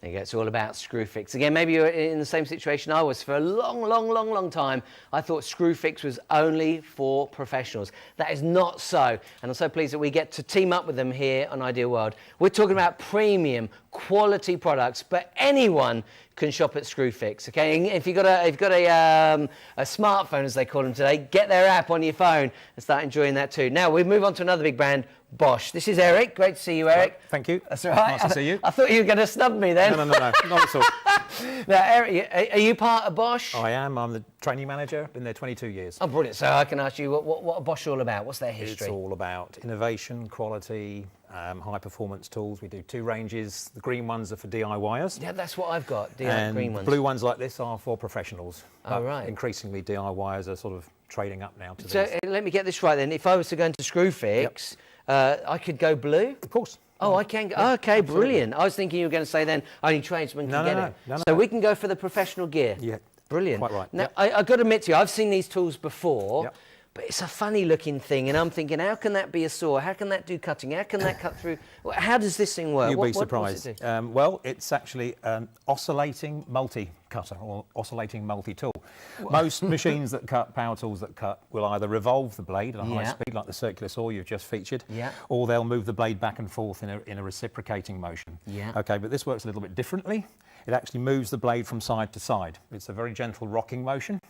There you go. It's all about Screwfix. Again, maybe you're in the same situation I was for a long time. I thought Screwfix was only for professionals. That is not so. And I'm so pleased that we get to team up with them here on Ideal World. We're talking about premium quality products, but anyone can shop at Screwfix. Okay, and if you've got a smartphone, as they call them today, get their app on your phone and start enjoying that too. Now we move on to another big brand, Bosch. This is Eric. Great to see you, Eric. Right, thank you. That's all right. Nice to see you. I thought you were going to snub me then. No, not at all. Now, Eric, are you part of Bosch? I am. I'm the training manager. Been there 22 years. Oh, brilliant. So I can ask you, what are Bosch all about? What's their history? It's all about innovation, quality, high performance tools. We do two ranges. The green ones are for DIYers. Yeah, that's what I've got, and green ones. Blue ones like this are for professionals. Oh, right. Increasingly, DIYers are sort of trading up now to so these. let me get this right then. If I was to go into Screwfix, I could go blue? Of course. Oh, I can go. Okay, brilliant. I was thinking you were going to say then only tradesmen can get it. No. So we can go for the professional gear. Yeah. Brilliant. Quite right. Now, I've got to admit to you, I've seen these tools before, Yep. but it's a funny looking thing, and I'm thinking, how can that be a saw? How can that do cutting? How can that cut through? How does this thing work? You'd be surprised. What does it do? Well, it's actually an oscillating multi-cutter or oscillating multi-tool. Most machines that cut, power tools that cut, will either revolve the blade at a high speed, like the circular saw you've just featured, or they'll move the blade back and forth in a reciprocating motion. Okay, but this works a little bit differently. It actually moves the blade from side to side. It's a very gentle rocking motion.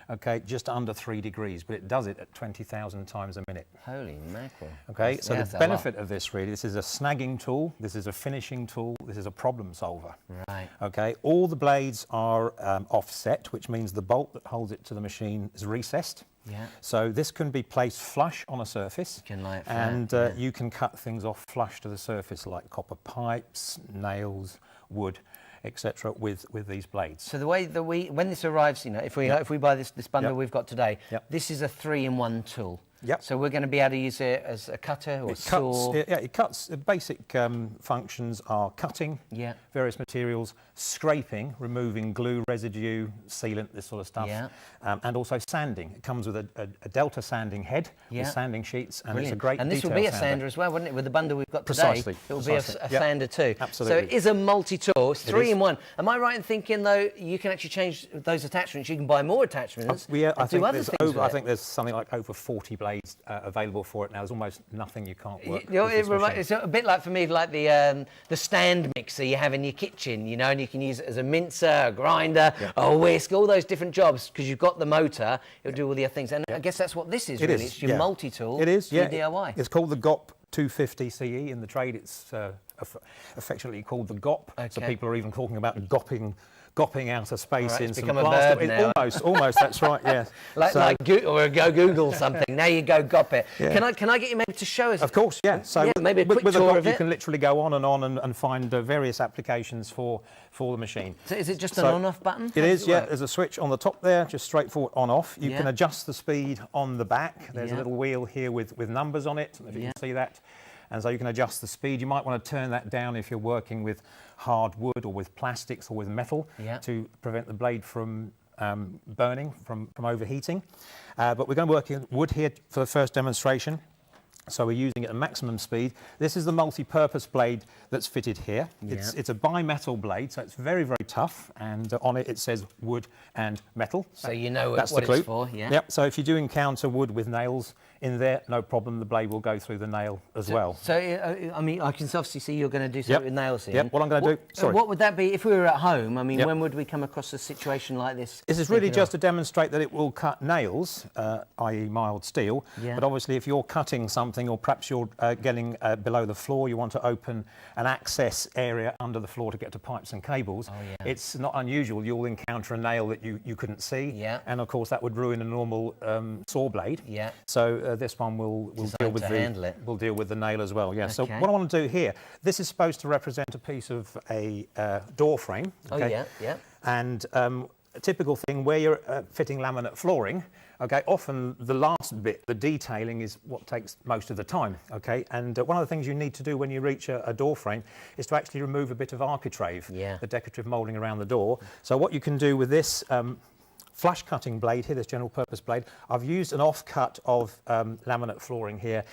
Okay, just under 3 degrees, but it does it at 20,000 times a minute. Holy mackerel. Okay, so the benefit of this really, this is a snagging tool, this is a finishing tool, this is a problem solver. Right. Okay, all the blades are offset, which means the bolt that holds it to the machine is recessed. Yeah. So this can be placed flush on a surface, You can lay it flat, and you can cut things off flush to the surface like copper pipes, nails, wood, etc. with these blades. So the way that when this arrives, you know, if we buy this bundle we've got today, this is a 3-in-1 tool. Yep. So we're going to be able to use it as a cutter or a saw. It cuts. The basic functions are cutting various materials, scraping, removing glue, residue, sealant, this sort of stuff, and also sanding. It comes with a delta sanding head with sanding sheets, and Brilliant. it's a great And this will be a sander as well, wouldn't it? With the bundle we've got today, it will be a sander too. Absolutely. So it is a multi-tool. It's 3-in-1. Am I right in thinking though you can actually change those attachments? You can buy more attachments. I think there's something like over 40 blades available for it now. There's almost nothing you can't work with. It's a bit like, for me, like the stand mixer you have in your kitchen, you know, and you can use it as a mincer, a grinder, a whisk, all those different jobs, because you've got the motor, it'll do all the other things. And I guess that's what this is, really. It's your multi-tool for DIY. It's called the GOP 250 CE. In the trade, it's affectionately called the GOP. So people are even talking about gopping outer space in some plaster. Almost. That's right. Yes. Or go Google something. Now you go GOP it. Yeah. Can I get you maybe to show us? Of course. Yeah. So maybe a quick with tour a GOP, of it. you can literally go on and find various applications for the machine. So is it just an on-off button? It is. Yeah. There's a switch on the top there, just straightforward on-off. You can adjust the speed on the back. There's a little wheel here with numbers on it. If you can see that. And so you can adjust the speed. You might want to turn that down if you're working with hard wood or with plastics or with metal to prevent the blade from burning, from overheating. But we're going to work in wood here for the first demonstration. So we're using it at maximum speed. This is the multi-purpose blade that's fitted here. It's a bimetal blade, so it's very, very tough. And on it says wood and metal. So you know that's what the clue. It's for, Yep. So if you do encounter wood with nails in there, no problem. The blade will go through the nail as well. So I mean, I can obviously see you're going to do something with nails here. Yep. What I'm going to do. Sorry. What would that be if we were at home? I mean, when would we come across a situation like this? This is really just to demonstrate that it will cut nails, i.e. mild steel. But obviously, if you're cutting something, or perhaps you're getting below the floor, you want to open an access area under the floor to get to pipes and cables. It's not unusual. You'll encounter a nail that you couldn't see. And of course, that would ruin a normal saw blade. So this one will deal with the nail as well. Yeah. Okay. So what I want to do here, this is supposed to represent a piece of a door frame. Okay? And a typical thing where you're fitting laminate flooring. Okay, often the last bit, the detailing, is what takes most of the time. Okay, and one of the things you need to do when you reach a door frame is to actually remove a bit of architrave, the decorative moulding around the door. So what you can do with this flush cutting blade here, this general purpose blade, I've used an offcut of laminate flooring here,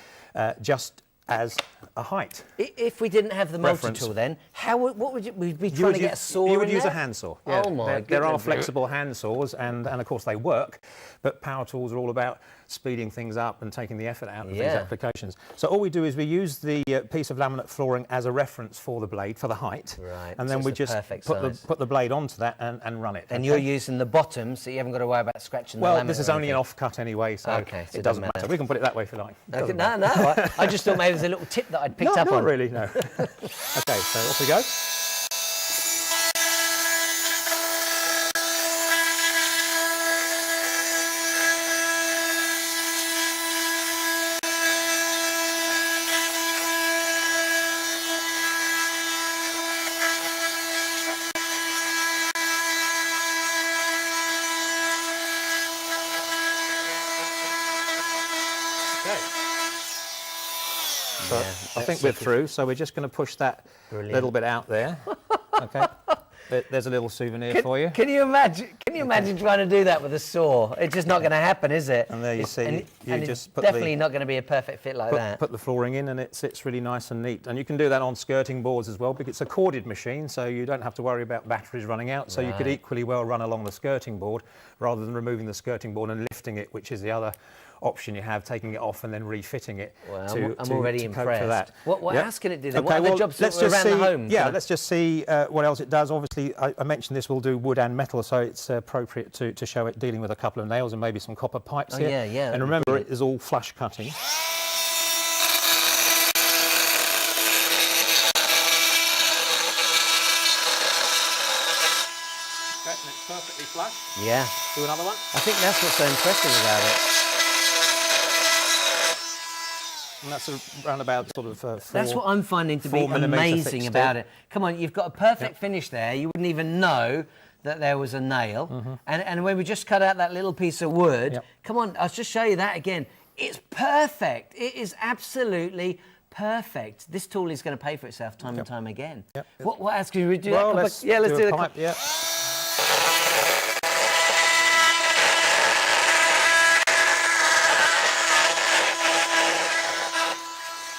just as a height. If we didn't have the multi-tool, then what would we'd be trying to get a saw? You would in use there? a handsaw. Yeah. Oh my There are goodness. flexible hand saws, and of course they work, but power tools are all about speeding things up and taking the effort out of these applications. So all we do is we use the piece of laminate flooring as a reference for the blade, for the height, Right. and So then we it's the just perfect put size. the blade onto that and run it. And you're using the bottom, so you haven't got to worry about scratching the laminate. Well, this is or only an anything. off-cut anyway, so, Okay, so it doesn't matter. We can put it that way if you like. It Okay, doesn't no, matter. I just thought maybe there's a little tip that I'd picked up Not on. really, no. Okay, so off we go. So I think we're through, so we're just going to push that little bit out there. Okay. There's a little souvenir for you. Can you imagine? Can you imagine trying to do that with a saw? It's just not going to happen, is it? And there you see, you just it's put definitely not going to be a perfect fit like that. Put the flooring in, and it sits really nice and neat. And you can do that on skirting boards as well, because it's a corded machine, so you don't have to worry about batteries running out. So you could equally well run along the skirting board rather than removing the skirting board and lifting it, which is the other option you have, taking it off and then refitting it. Well, to, I'm to, already to impressed. cope for that. What Yep. else can it do then? Okay, What other jobs around the home? Yeah, let's just see what else it does. Obviously, I mentioned this will do wood and metal, so it's appropriate to show it dealing with a couple of nails and maybe some copper pipes here. Yeah, yeah. And remember, it is all flush cutting. Okay, and it's perfectly flush. Yeah. Do another one. I think that's what's so impressive about it. And that's around about sort of That's what I'm finding to be 4 millimetre amazing thick about steel. it. Come on, you've got a perfect finish there. You wouldn't even know that there was a nail. And when we just cut out that little piece of wood, come on, I'll just show you that again. It's perfect. It is absolutely perfect. This tool is going to pay for itself time and time again. Yep. What else can we do? Well, that? let's Let's do a the pipe, yeah.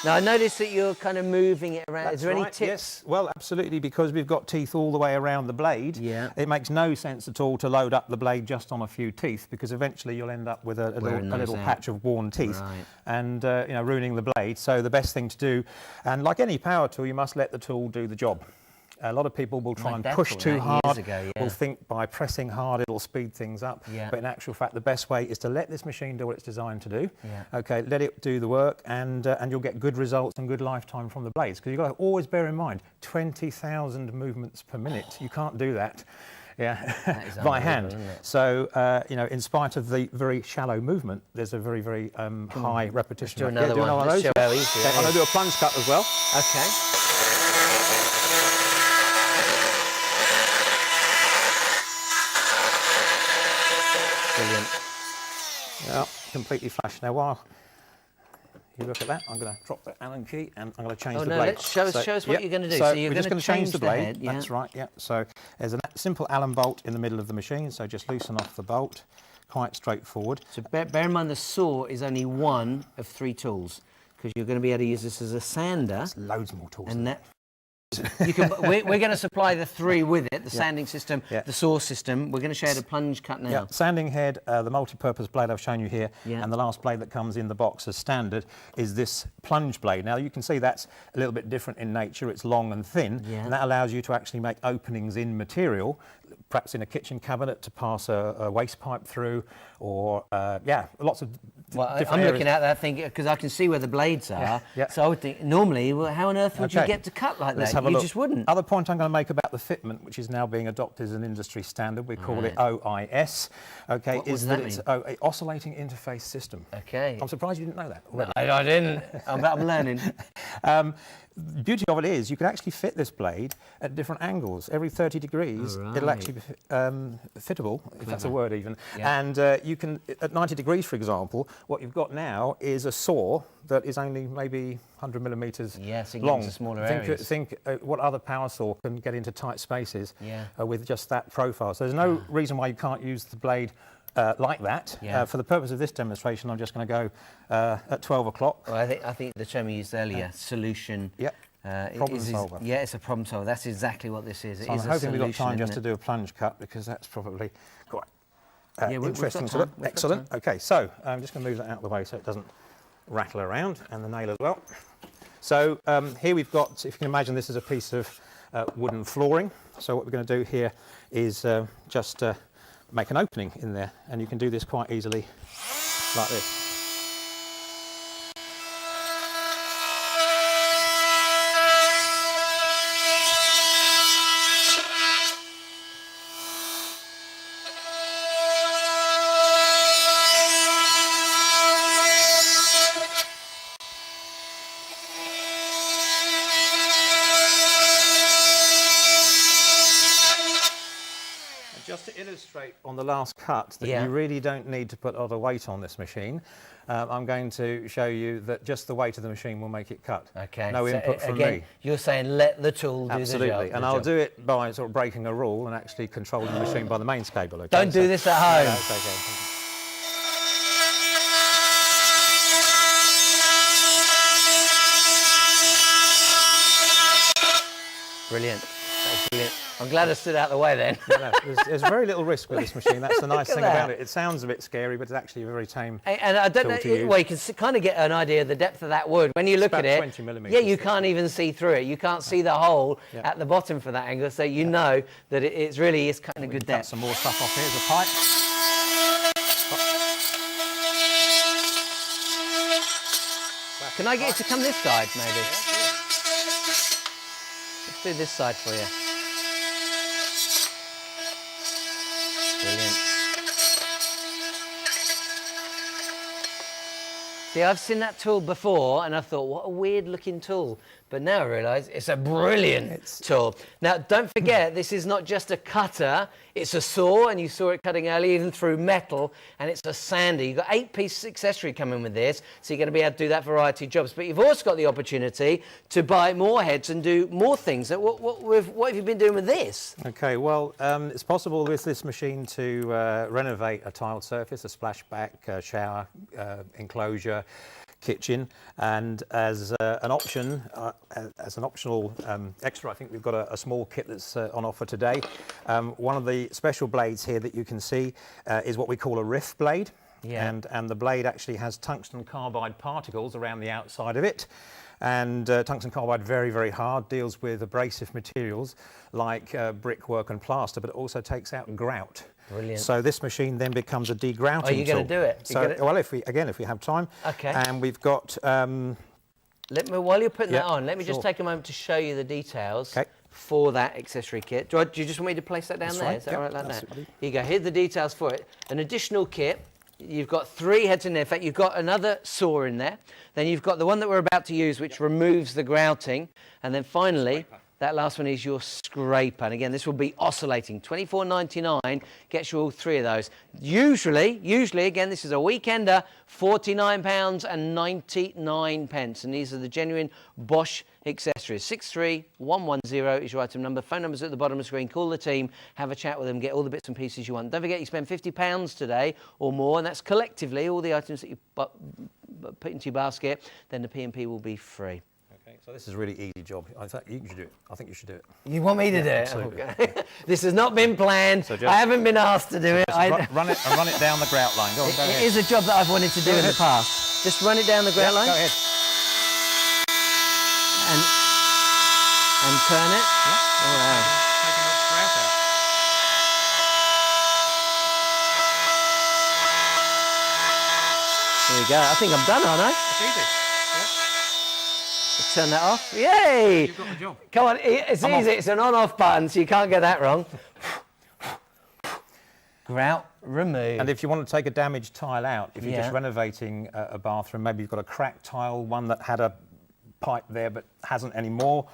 Now, I noticed that you're kind of moving it around. Is there any right, tips? Yes. Well, absolutely, because we've got teeth all the way around the blade. Yeah. It makes no sense at all to load up the blade just on a few teeth, because eventually you'll end up with a little patch of worn teeth, Right. and ruining the blade. So the best thing to do, and like any power tool, you must let the tool do the job. A lot of people will try My and dad push taught me too that hard, years ago, yeah. will think by pressing hard it'll speed things up. Yeah. But in actual fact, the best way is to let this machine do what it's designed to do. Yeah. Okay, let it do the work, and you'll get good results and good lifetime from the blades. Because you've got to always bear in mind, 20,000 movements per minute. You can't do that. Yeah, by hand. isn't it? So, in spite of the very shallow movement, there's a very, very high repetition. do rate. another one. of Let's those. show how easy it Okay, I'm going is. to do a plunge cut as well. Okay. Brilliant. Yeah, completely flush. Now, while you look at that, I'm going to drop the Allen key and I'm going to change the blade. Let's show us what you're going to do. So, you're we're just going to change the blade. head, yeah. That's right, yeah. So there's a simple Allen bolt in the middle of the machine, so just loosen off the bolt. Quite straightforward. So bear in mind the saw is only one of 3 tools, because you're going to be able to use this as a sander. There's loads more tools. And that you can. We're going to supply the 3 with it: the sanding system, the saw system. We're going to show you the plunge cut now. Yeah, sanding head, the multi-purpose blade I've shown you here, Yeah. and the last blade that comes in the box as standard is this plunge blade. Now you can see that's a little bit different in nature. It's long and thin, Yeah. and that allows you to actually make openings in material, perhaps in a kitchen cabinet to pass a waste pipe through, or lots of Well, different I'm areas. looking at that thinking, because I can see where the blades are. yeah. So I would think normally, well, how on earth would you Okay. get to cut like Let's that? have a You look. just wouldn't. Other point I'm going to make about the fitment, which is now being adopted as an industry standard, we call it OIS. Okay, What is does that that it's mean? an oscillating interface system. Okay. I'm surprised you didn't know that already. I didn't. I'm learning. The beauty of it is you can actually fit this blade at different angles. Every 30 degrees, it'll actually be fittable, if that's a word even. Yeah. And you can, at 90 degrees, for example, what you've got now is a saw that is only maybe 100 millimetres Yeah, so you can get long. into smaller think areas. think what other power saw can get into tight spaces Yeah. with just that profile. So there's no reason why you can't use the blade like that. Yeah. For the purpose of this demonstration, I'm just going to go at 12 o'clock. Well, I think the term you used earlier, solution. Yep. Problem solver. Yeah, it's a problem solver. That's exactly what this is. So I'm hoping we've got time just to do a plunge cut, because that's probably quite interesting to look. Excellent. Okay, so I'm just going to move that out of the way so it doesn't rattle around, and the nail as well. So here we've got, if you can imagine, this is a piece of wooden flooring. So what we're going to do here is just make an opening in there, and you can do this quite easily like this. Just to illustrate on the last cut that you really don't need to put a lot of weight on this machine, I'm going to show you that just the weight of the machine will make it cut. Okay. No input from me. You're saying let the tool do the job. Absolutely. And I'll do it by sort of breaking a rule and actually controlling the machine by the mains cable. Okay? Don't do this at home. No, it's okay. Brilliant. That's brilliant. I'm glad I stood out the way then. No, there's very little risk with this machine. That's the nice thing about it. It sounds a bit scary, but it's actually a very tame and I don't know, well, you can kind of get an idea of the depth of that wood. When you look at it, 20 millimetres. yeah, you can't even see through it. You can't see the hole at the bottom from that angle, so you know that it's really is kind of good depth. Cut some more stuff off. Here's a pipe. Can I get you to come this side, maybe? Let's do this side for you. Brilliant. See, I've seen that tool before and I thought, what a weird looking tool. But now I realise it's a brilliant tool. Now, don't forget, this is not just a cutter, it's a saw, and you saw it cutting earlier, even through metal, and it's a sander. You've got 8-piece accessory coming with this, so you're going to be able to do that variety of jobs. But you've also got the opportunity to buy more heads and do more things. So what have you been doing with this? Okay, well, it's possible with this machine to renovate a tiled surface, a splashback, shower, enclosure, kitchen, and as an option, as an optional extra, I think we've got a small kit that's on offer today. One of the special blades here that you can see is what we call a Riff Blade, and the blade actually has tungsten carbide particles around the outside of it. And tungsten carbide, very, very hard, deals with abrasive materials like brickwork and plaster, but it also takes out grout. Brilliant. So this machine then becomes a degrouting tool. Are you going to do it? So, well, if we have time. Okay. And we've got... while you're putting that on, let me just take a moment to show you the details for that accessory kit. Do you just want me to place that down there? Right. Is that all right like that? Absolutely. Here you go. Here's the details for it. An additional kit. You've got 3 heads in there. In fact, you've got another saw in there. Then you've got the one that we're about to use, which removes the grouting. And then finally, that last one is your scraper. And again, this will be oscillating. $24.99 gets you all 3 of those. Usually, again, this is a weekender, £49.99. And these are the genuine Bosch accessories. 63110 is your item number. Phone number's at the bottom of the screen. Call the team, have a chat with them, get all the bits and pieces you want. Don't forget, you spend £50 today or more, and that's collectively all the items that you put into your basket. Then the P&P will be free. Okay, so this is a really easy job. I think you should do it. I think you should do it. You want me to do it? Absolutely. Okay. This has not been planned. So I haven't been asked to do it. Run it down the grout line. Go on, go ahead. It is a job that I've wanted to do in the past. Just run it down the grout line. Go ahead. And turn it. Yeah. All right. Taking the grout out. There we go. I think I'm done, aren't I? It's easy. Let's turn that off. Yay! You've got the job. Come on, it's easy. It's an on-off button, so you can't get that wrong. Grout remove. And if you want to take a damaged tile out, if you're just renovating a bathroom, maybe you've got a cracked tile, one that had a pipe there but hasn't anymore,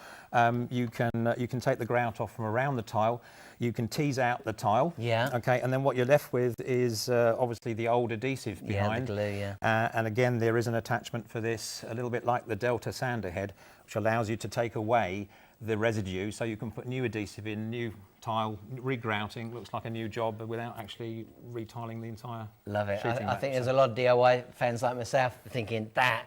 you can take the grout off from around the tile. You can tease out the tile. Yeah. Okay, and then what you're left with is obviously the old adhesive behind. Yeah, the glue, and again, there is an attachment for this, a little bit like the Delta sander head, which allows you to take away the residue, so you can put new adhesive in, new tile, re-grouting, looks like a new job without actually retiling the entire Love it. shooting I match. think there's a lot of DIY fans like myself thinking that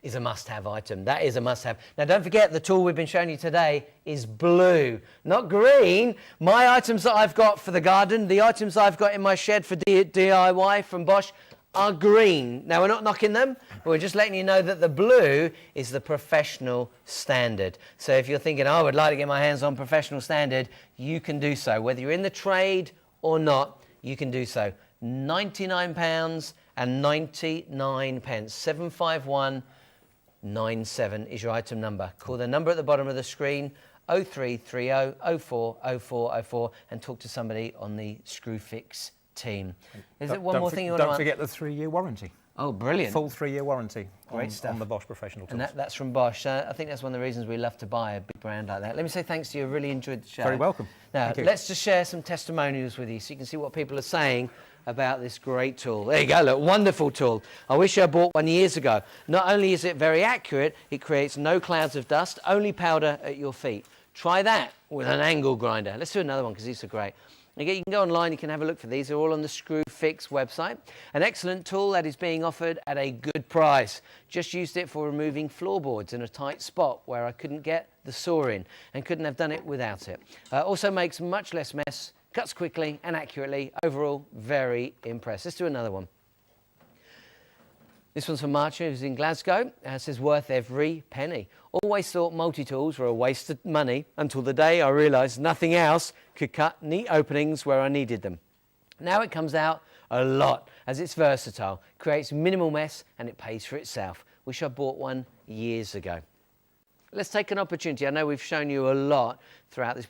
is a must-have item. That is a must-have. Now, don't forget the tool we've been showing you today is blue, not green. My items that I've got for the garden, the items I've got in my shed for DIY from Bosch are green. Now, we're not knocking them, but we're just letting you know that the blue is the professional standard. So if you're thinking, oh, I would like to get my hands on professional standard, you can do so. Whether you're in the trade or not, you can do so. £99 and 99 pence. 75197 is your item number. Call the number at the bottom of the screen, 0330 04 04 04, and talk to somebody on the Screwfix team. Is it one more thing you want to... Don't forget the 3-year warranty. Oh, brilliant. Full 3-year warranty Great stuff. on the Bosch professional tools. And that's from Bosch. I think that's one of the reasons we love to buy a big brand like that. Let me say thanks to you. I really enjoyed the show. Very welcome. Now, Thank you. let's just share some testimonials with you so you can see what people are saying about this great tool. There you go, look, wonderful tool. I wish I bought one years ago. Not only is it very accurate, it creates no clouds of dust, only powder at your feet. Try that with an angle grinder. Let's do another one because these are great. You can go online, you can have a look for these. They're all on the Screwfix website. An excellent tool that is being offered at a good price. Just used it for removing floorboards in a tight spot where I couldn't get the saw in and couldn't have done it without it. Also makes much less mess, cuts quickly and accurately. Overall, very impressed. Let's do another one. This one's from Marcia, who's in Glasgow. Says, worth every penny. Always thought multi-tools were a waste of money until the day I realised nothing else could cut neat openings where I needed them. Now it comes out a lot as it's versatile, creates minimal mess and it pays for itself. Wish I bought one years ago. Let's take an opportunity. I know we've shown you a lot throughout this